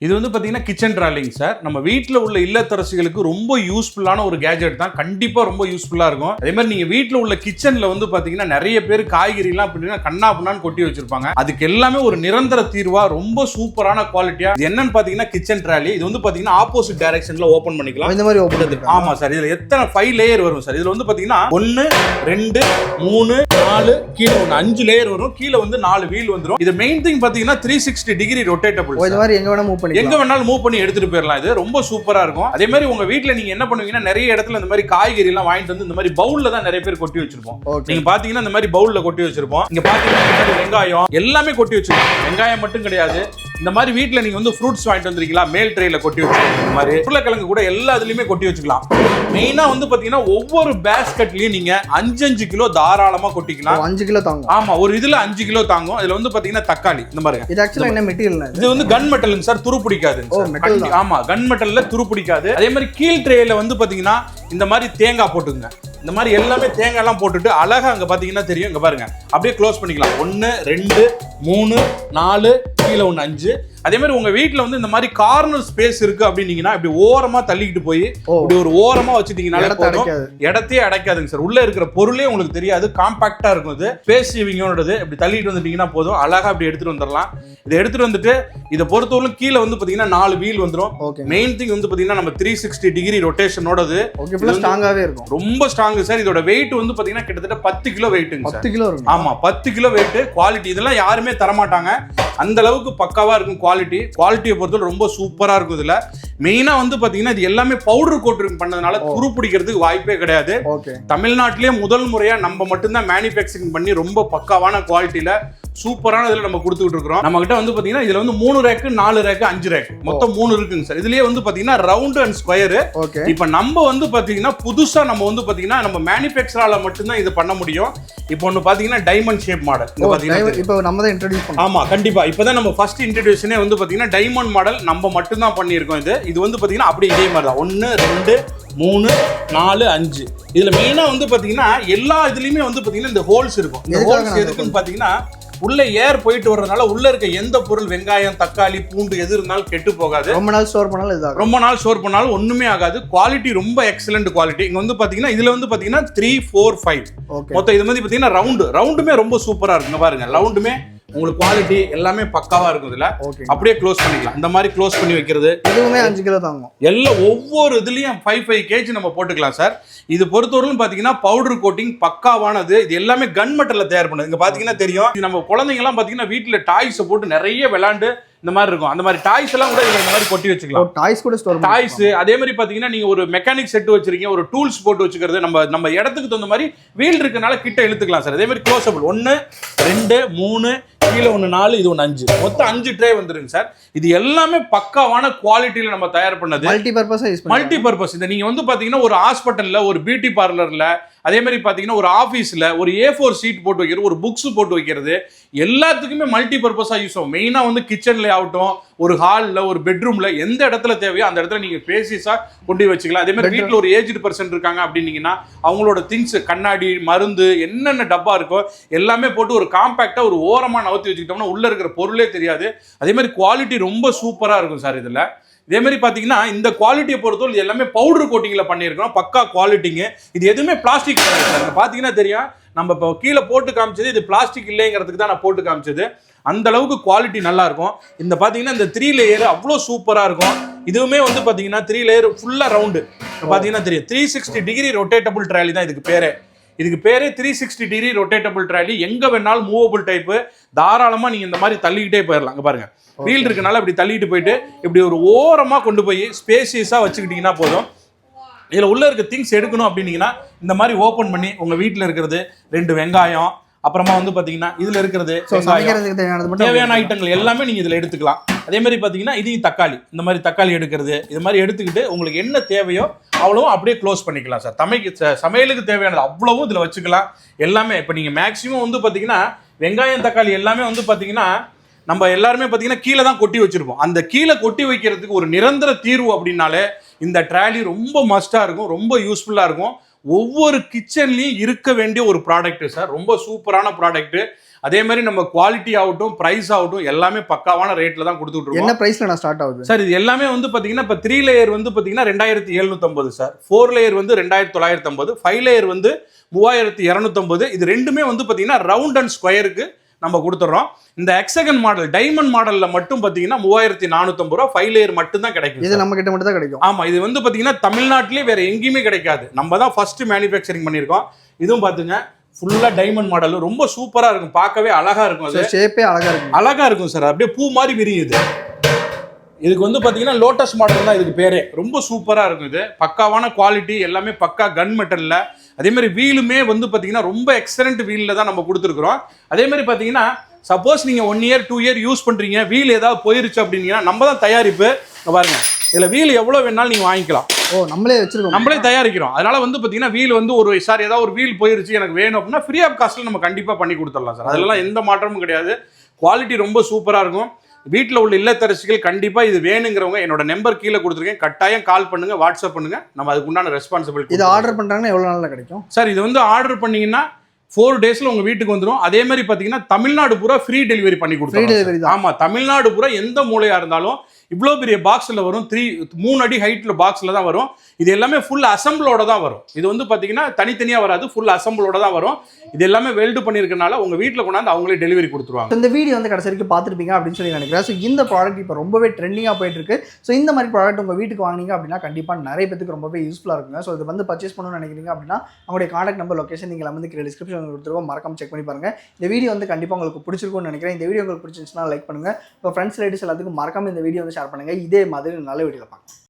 இது வந்து பாத்தீங்கன்னா கிச்சன் ட்ராலிங் சார். நம்ம வீட்டில் உள்ள இல்லத்தரசிகளுக்கு ரொம்ப யூஸ்ஃபுல்லான ஒரு கேஜெட் தான். கண்டிப்பா ரொம்ப யூஸ்ஃபுல்லா இருக்கும். அதே மாதிரி நீங்க வீட்டில் உள்ள கிச்சன்ல வந்து பாத்தீங்கன்னா நிறைய பேர் காய்கறி எல்லாம் அப்படின்னா கண்ணா பண்ணான்னு கொட்டி வச்சிருப்பாங்க. அதுக்கு எல்லாமே ஒரு நிரந்தர தீர்வா ரொம்ப சூப்பரான குவாலிட்டியா இது என்னன்னு பாத்தீங்கன்னா கிச்சன் ட்ராலி. இது வந்து பாத்தீங்கன்னா ஆப்போசிட் டைரக்ஷன்ல ஓபன் பண்ணிக்கலாம். இந்த மாதிரி ஓபன் பண்ணிக்கலாம். ஆமா சார். இதுல எத்தனை 5 லேயர் வரும் சார். இதுல வந்து பாத்தீங்கன்னா 1 2 3 4 கீழ ஒன்னு 5 லேயர் வரும். கீழ வந்து 4 வீல் வந்துரும். இது மெயின் திங் பாத்தீங்கன்னா 360 டிகிரி ரொட்டேட்டபிள். இந்த மாதிரி எங்க வேணா மூவ் எங்க வேணாலும் மூவ் பண்ணி எடுத்துட்டு போயிடலாம். இது ரொம்ப சூப்பரா இருக்கும். அதே மாதிரி உங்க வீட்ல நீங்க என்ன பண்ணுவீங்கன்னா நிறைய இடத்துல இந்த மாதிரி காய்கறி எல்லாம் வாங்கிட்டு வந்து இந்த மாதிரி பவுல்ல தான் நிறைய பேர் கொட்டி வச்சிருப்போம். நீங்க பாத்தீங்கன்னா இந்த மாதிரி பவுல்ல கொட்டி வச்சிருப்போம். இங்க பாத்தீங்கன்னா வெங்காயம் எல்லாமே கொட்டி வச்சிருப்போம். வெங்காயம் மட்டும் கிடையாது, இந்த மாதிரி வீட்ல நீங்க வந்து ஃப்ரூட்ஸ் வாங்கிட்டு வந்திருக்கீங்களா மேல் ட்ரேல கொட்டி வச்சிருக்கீங்க. இந்த மாதிரி உருளைக்கிழங்கு கூட எல்லா இதுலயுமே கொட்டி வச்சுக்கலாம். மெயினா வந்து பாத்தீங்கன்னா ஒவ்வொரு பேஸ்கெட்லயும் நீங்க 5 கிலோ தாராளமா கொட்டிக்கலாம். 5 கிலோ தாங்கும். ஆமா, ஒரு இதுல 5 கிலோ தாங்கும். இதுல வந்து பாத்தீங்கன்னா தக்காளி இந்த மாதிரி. இது ஆக்சுவலா என்ன மெட்டீரியல்? இது வந்து கன் மெட்டலுங்க சார், துரு பிடிக்காது. ஆமா, கன் மெட்டல்ல துரு பிடிக்காது. அதே மாதிரி கீழ் ட்ரேல வந்து பாத்தீங்கன்னா இந்த மாதிரி தேங்காய் போட்டுங்க. இந்த மாதிரி எல்லாமே தேங்காய் எல்லாம் போட்டுட்டு அழகா அங்க பாத்தீங்கன்னா தெரியும். இங்க பாருங்க, அப்படியே க்ளோஸ் பண்ணிக்கலாம். 1 2 3 4 கீழே 1 5. அதே மாதிரி உங்க வீட்டுல வந்து இந்த மாதிரி கார்னர் ஸ்பேஸ் இருக்கு அப்படின்னீங்கன்னா இப்படி ஓரமா தள்ளிக்கிட்டு போய் இப்படி ஒரு ஓரமா வச்சுட்டீங்கனாலே போதும், இடத்தையே அடைக்காதுங்க சார். உள்ள இருக்கிற பொருளே உங்களுக்கு தெரியாது, காம்பாக்டா இருக்கும். இது ஸ்பேஸ் சேவிங்கோடது. இப்படி தள்ளிட்டு வந்துட்டீங்கன்னா போதும், அழகா அப்படி எடுத்துட்டு வந்துடலாம். இதை எடுத்துட்டு வந்துட்டு இதை பொறுத்தவரைக்கும் கீழே வந்து பாத்தீங்கன்னா 4 வீல் வந்துடும். மெயின் திங் வந்து பாத்தீங்கன்னா நம்ம 360 டிகிரி ரொட்டேஷனோடது ஸ்ட்ராங்காவே இருக்கும். ரொம்ப ஸ்ட்ராங் சார். இதோட வெயிட் வந்து பாத்தீங்கன்னா கிட்டத்தட்ட 10 கிலோ வெயிட்டுங்க சார். 10 கிலோ இருக்கும். ஆமா, 10 கிலோ வெயிட். குவாலிட்டி இதெல்லாம் யாருமே தரமாட்டாங்க, அந்த அளவுக்கு பக்காவா இருக்கும். குவாலிட்டியை பொறுத்தவரை ரொம்ப சூப்பரா இருக்கும். இதுல மெயினா வந்து பாத்தீங்கன்னா இது எல்லாமே பவுடர் கோட்டிங் பண்ணதுனால துரு பிடிக்கிறதுக்கு வாய்ப்பே கிடையாது. தமிழ்நாட்டிலேயே முதல் முறையா நம்ம மட்டும்தான் மேனுஃபேக்சரிங் பண்ணி ரொம்ப பக்காவான குவாலிட்டியில சூப்பரான இதுல நம்ம கொடுத்துட்டு இருக்கோம். நம்ம கிட்ட வந்து பாத்தீங்கன்னா இதுல வந்து 3 ரேக் 4 ரேக் 5 ரேக் மொத்தம் 3 இருக்குங்க சார். இதுலயே வந்து பாத்தீங்கன்னா ரவுண்ட் அண்ட் ஸ்கொயர். இப்ப நம்ம வந்து பாத்தீங்கன்னா புதுசா நம்ம வந்து பாத்தீங்கன்னா நம்ம மேனுஃபேக்சரால மட்டும்தான் இது பண்ண முடியும். இப்போ ஒன்னு பாத்தீங்கன்னா டைமண்ட் ஷேப் மாடல். இப்போ நம்ம தான் இன்ட்ரோ듀ஸ் பண்ணோம். ஆமா, கண்டிப்பா. இப்பதான் நம்ம ஃபர்ஸ்ட் இன்ட்ரோடியூஷனே வந்து பாத்தீங்கன்னா டைமண்ட் மாடல் நம்ம மட்டும் தான் பண்ணியிருக்கோம். இது வந்து பாத்தீங்கன்னா அப்படியே இதே மாதிரி தான் 1 2 3 4 5. இதுல மெயினா வந்து பாத்தீங்கன்னா எல்லா இதுலயுமே வந்து பாத்தீங்கன்னா இந்த ஹோல்ஸ் இருக்கும். இந்த ஹோல்ஸ் எதுக்குன்னு பாத்தீங்கன்னா உள்ள ஏர் போயிட்டு வர்றதுனால உள்ள இருக்க எந்த பொருள் வெங்காயம் தக்காளி பூண்டு எது இருந்தாலும் கெட்டு போகாது. ரொம்ப நாள் ஸ்டோர் பண்ணாலும் ஒண்ணுமே ஆகாது. குவாலிட்டி ரொம்ப எக்ஸலண்ட் குவாலிட்டி. இங்க வந்து பாத்தீங்கன்னா இதுல வந்து பாத்தீங்கன்னா 3 4 5 மொத்தம். இது மாதிரி பாத்தீங்கன்னா ரவுண்டுமே ரொம்ப சூப்பரா இருக்குங்க. பாருங்க, ரவுண்டுமே உங்களுக்கு குவாலிட்டி எல்லாமே பக்காவா இருக்கும். இதுல அப்படியே க்ளோஸ் பண்ணிக்கலாம். இந்த மாதிரி க்ளோஸ் பண்ணி வைக்கிறது இதுவுமே 5 கிலோ தாங்கும். எல்லாம் ஒவ்வொரு இதுலயும் 5 kg நம்ம போட்டுக்கலாம் சார். இது பொறுத்தவரைக்கும் பாத்தீங்கன்னா பவுடர் கோட்டிங் பக்காவானது. இது எல்லாமே கன் மெட்டல்ல தயார் பண்ணது. இங்க பாத்தீங்கன்னா தெரியும். நம்ம குழந்தைங்க எல்லாம் பாத்தீங்கன்னா வீட்டுல டாய்ஸ் போட்டு நிறைய விளையாண்டு இந்த மாதிரி இருக்கும். அந்த மாதிரி டாய்ஸ் எல்லாம் கூட இந்த மாதிரி கொட்டி வச்சுக்கலாம். டாய்ஸ் கூட ஸ்டோர் டாய்ஸ். அதே மாதிரி பாத்தீங்கன்னா நீங்க ஒரு மெக்கானிக் செட் வச்சிருக்கீங்க, ஒரு டூல்ஸ் போட்டு வச்சுக்கிறது நம்ம இடத்துக்கு தகுந்த மாதிரி வீல் இருக்கனால கிட்ட இழுத்துக்கலாம் சார். அதே மாதிரி க்ளோஸபிள் 1 2 3 கீழே 1 4 இது 1 5 மொத்தம் 5 ட்ரே வந்துருங்க சார். இது எல்லாமே பக்காவான குவாலிட்டியில நம்ம தயார் பண்ணது. Multi purpose. இதை நீங்க வந்து பாத்தீங்கன்னா ஒரு ஹாஸ்பிட்டல்ல, ஒரு பியூட்டி பார்லர்ல, அதே மாதிரி பாத்தீங்கன்னா ஒரு ஆபீஸ்ல ஒரு A4 ஷீட் போட்டு வைக்கிறது, ஒரு புக்ஸ் போட்டு வைக்கிறது, எல்லாத்துக்குமே மல்டி பர்பஸா யூஸ் ஆகும். மெயினா வந்து கிச்சன்ல ஆகட்டும், ஒரு ஹால்ல, ஒரு பெட்ரூம்ல, எந்த இடத்துல தேவையோ அந்த இடத்துல நீங்க பேசிஸா கொண்டு வச்சுக்கலாம். அதே மாதிரி வீட்டுல ஒரு ஏஜ்டு பர்சன் இருக்காங்க அப்படின்னீங்கன்னா அவங்களோட திங்ஸ் கண்ணாடி மருந்து என்னென்ன டப்பா இருக்கோ எல்லாமே போட்டு ஒரு காம்பாக்டா ஒரு ஓரமா நவுத்தி வச்சுக்கிட்டோம்னா உள்ள இருக்கிற பொருளே தெரியாது. அதே மாதிரி குவாலிட்டி ரொம்ப சூப்பரா இருக்கும் சார். இதுல இதே மாதிரி பாத்தீங்கன்னா இந்த குவாலிட்டியை பொறுத்தவரை இது எல்லாமே பவுடர் கோட்டிங்ல பண்ணியிருக்கோம். பக்கா குவாலிட்டிங்க. இது எதுவுமே பிளாஸ்டிக் கிடையாது. பாத்தீங்கன்னா தெரியும், நம்ம இப்போ கீழே போட்டு காமிச்சது இது பிளாஸ்டிக் இல்லைங்கிறதுக்கு தான் நான் போட்டு காமிச்சது. அந்த அளவுக்கு குவாலிட்டி நல்லா இருக்கும். இந்த பாத்தீங்கன்னா இந்த 3 லேயர் அவ்வளோ சூப்பரா இருக்கும். இதுவுமே வந்து பாத்தீங்கன்னா 3 லேயர் ஃபுல்லா ரவுண்டு. பாத்தீங்கன்னா தெரியும் 360 டிகிரி ரொட்டேட்டபிள் ட்ராலி தான் இதுக்கு பேரே. 360 டிகிரி ரொட்டேட்டபிள் ட்ராலி. எங்க வேணாலும் மூவபிள் டைப். தாராளமா நீங்க இந்த மாதிரி தள்ளிக்கிட்டே போயிடலாம். அங்க பாருங்க, வீல் இருக்கனால இப்படி தள்ளிட்டு போயிட்டு இப்படி ஒரு ஓரமா கொண்டு போய் ஸ்பேசியஸா வச்சுக்கிட்டீங்கன்னா போதும். இதுல உள்ள இருக்க திங்ஸ் எடுக்கணும் அப்படின்னீங்கன்னா இந்த மாதிரி ஓபன் பண்ணி உங்க வீட்டுல இருக்கிறது 2 வெங்காயம், அப்புறமா வந்து பாத்தீங்கன்னா இதுல இருக்கிறது தேவையான ஐட்டங்கள் எல்லாமே நீங்க இதுல எடுத்துக்கலாம். அதே மாதிரி பாத்தீங்கன்னா இதையும் தக்காளி, இந்த மாதிரி தக்காளி எடுக்கிறது, இது மாதிரி எடுத்துக்கிட்டு உங்களுக்கு என்ன தேவையோ அவ்வளவும் அப்படியே க்ளோஸ் பண்ணிக்கலாம் சார். சமையலுக்கு தேவையானது அவ்வளவும் இதுல வச்சுக்கலாம். எல்லாமே இப்போ நீங்க மேக்சிமம் வந்து பாத்தீங்கன்னா வெங்காயம் தக்காளி எல்லாமே வந்து பாத்தீங்கன்னா நம்ம எல்லாருமே பாத்தீங்கன்னா கீழே தான் கொட்டி வச்சிருப்போம். அந்த கீழே கொட்டி வைக்கிறதுக்கு ஒரு நிரந்தர தீர்வு அப்படின்னாலே இந்த ட்ராலி ரொம்ப மஸ்டா இருக்கும், ரொம்ப யூஸ்ஃபுல்லா இருக்கும். ஒவ்வொரு கிச்சன்லயும் இருக்க வேண்டிய ஒரு ப்ராடக்ட் சார். ரொம்ப சூப்பரான ப்ராடக்ட். அதே மாதிரி நம்ம குவாலிட்டி ஆகட்டும் பிரைஸ் ஆகட்டும் எல்லாமே பக்காவான ரேட்ல தான் கொடுத்துட்டு இருக்கோம். என்ன பிரைஸ்ல நான் ஸ்டார்ட் ஆகுது சார்? இது எல்லாமே வந்து பாத்தீங்கன்னா இப்போ 3 லேயர் வந்து பாத்தீங்கன்னா 2750 சார், 4 லேயர் வந்து 2950, 5 லேயர் வந்து 3250. இது ரெண்டுமே வந்து பாத்தீங்கன்னா ரவுண்ட் அண்ட் ஸ்கொயருக்கு நம்ம கொடுத்துறோம். இந்த ஹெக்ஸகன் மாடல் டைமண்ட் மாடல்ல மட்டும் பாத்தீங்கன்னா 3450 ரூபா 5 லேயர் மட்டும் தான் கிடைக்கும். இது நம்ம கிட்ட மட்டும் தான் கிடைக்கும். ஆமா, இது வந்து பாத்தீங்கன்னா தமிழ்நாட்டிலே வேற எங்கேயுமே கிடைக்காது. நம்ம தான் ஃபர்ஸ்ட் மேனுஃபேக்சரிங் பண்ணியிருக்கோம். இதுவும் பாத்துங்க ஃபுல்லா டைமண்ட் மாடல், ரொம்ப சூப்பரா இருக்கும், பார்க்கவே அழகா இருக்கும். அது ஷேப்பே அழகா இருக்கும். அழகா இருக்கும் சார், அப்படியே பூ மாதிரி விரியுது. இதுக்கு வந்து பாத்தீங்கன்னா லோட்டஸ் மாடல் தான் இதுக்கு பேரே. ரொம்ப சூப்பரா இருக்கும். இது பக்காவான குவாலிட்டி, எல்லாமே பக்கா கன் மெட்டல்ல. அதே மாதிரி வீலுமே வந்து பாத்தீங்கன்னா ரொம்ப எக்ஸலண்ட் வீல்ல தான் நம்ம கொடுத்துருக்குறோம். அதே மாதிரி பாத்தீங்கன்னா சப்போஸ் நீங்க 1 இயர் 2 இயர் யூஸ் பண்றீங்க, வீல் ஏதாவது போயிருச்சு அப்படின்னா நம்ம தான் தயாரிப்பு. பாருங்க, இதுல வீல் எவ்வளவு வேணாலும் நீங்க வாங்கிக்கலாம். நம்மளே வச்சிருக்கோம், நம்மளே தயாரிக்கிறோம். அதனால வந்து பாத்தீங்கன்னா வீல் வந்து சார் ஏதாவது ஒரு வீல் போயிருச்சு எனக்கு வேணும் அப்படின்னா ஃப்ரீ ஆஃப் காஸ்ட்ல நம்ம கண்டிப்பா பண்ணி கொடுத்துடலாம் சார். அதெல்லாம் எந்த மாற்றமும் கிடையாது. குவாலிட்டி ரொம்ப சூப்பரா இருக்கும். வீட்டில் உள்ள இல்லத்தரசிகள் கண்டிப்பா இது வேணுங்கிறவங்க என்னோட நம்பர் கீழே கொடுத்துருக்கேன், கட்டாயம் கால் பண்ணுங்க, வாட்ஸ்அப் பண்ணுங்க, நம்ம அதுக்கு உண்டான ரெஸ்பான்சிபிலிட்டி. இது ஆர்டர் பண்றாங்கன்னா எவ்வளவு நாள்ல கிடைக்கும் சார்? இது வந்து ஆர்டர் பண்ணீங்கன்னா 4 டேஸ்ல உங்க வீட்டுக்கு வந்துடும். அதே மாதிரி பாத்தீங்கன்னா தமிழ்நாடு பூரா ஃப்ரீ டெலிவரி பண்ணி கொடுத்துருவோம். ஆமா, தமிழ்நாடு பூரா எந்த மூலையா இருந்தாலும் இவ்வளோ பெரிய பாக்ஸில் வரும். 3 அடி ஹைட்டில் பாக்ஸில் தான் வரும். இது எல்லாமே ஃபுல் அசம்பிளோட தான் வரும். இது வந்து பார்த்தீங்கன்னா தனித்தனியாக வராது, ஃபுல் அசம்பிளோட தான் வரும். இது எல்லாமே வெல்டு பண்ணியிருக்கனால உங்கள் வீட்டில் கொண்டாந்து அவங்களே டெலிவரி கொடுத்துருவாங்க. இந்த வீடியோ வந்து கடைசி வரைக்கும் பார்த்துருப்பீங்க அப்படின்னு சொல்லி நினைக்கிறேன். ஸோ இந்த ப்ராடக்ட் இப்போ ரொம்பவே ட்ரெண்டிங்காக போயிட்டு இருக்கு. ஸோ இந்த மாதிரி ப்ராடக்ட் உங்கள் வீட்டுக்கு வாங்கினீங்க அப்படின்னா கண்டிப்பாக நிறைய பேருக்கு ரொம்பவே யூஸ்ஃபுல்லாக இருக்குங்க. ஸோ இது வந்து பர்ச்சேஸ் பண்ணணும்னு நினைக்கிறீங்க அப்படின்னா அவங்களுடைய கான்டாக்ட் நம்பர், லொகேஷன் நீங்கள் வந்து கீழே டிஸ்கிரிப்ஷன் கொடுத்துருவோம், மறக்காம செக் பண்ணி பாருங்க. இந்த வீடியோ வந்து கண்டிப்பாக உங்களுக்கு பிடிச்சிருக்கும்னு நினைக்கிறேன். இந்த வீடியோ உங்களுக்கு பிடிச்சிருந்துச்சுன்னா லைக் பண்ணுங்க. இப்போ ஃப்ரெண்ட்ஸ் ரிலேட்டிவ்ஸ் எல்லாத்துக்கும் மறக்காம இந்த வீடியோ வந்து ஷேர் பண்ணுங்க. இதே மாதிரி நல்ல வீடியோவில் பார்க்கலாம்.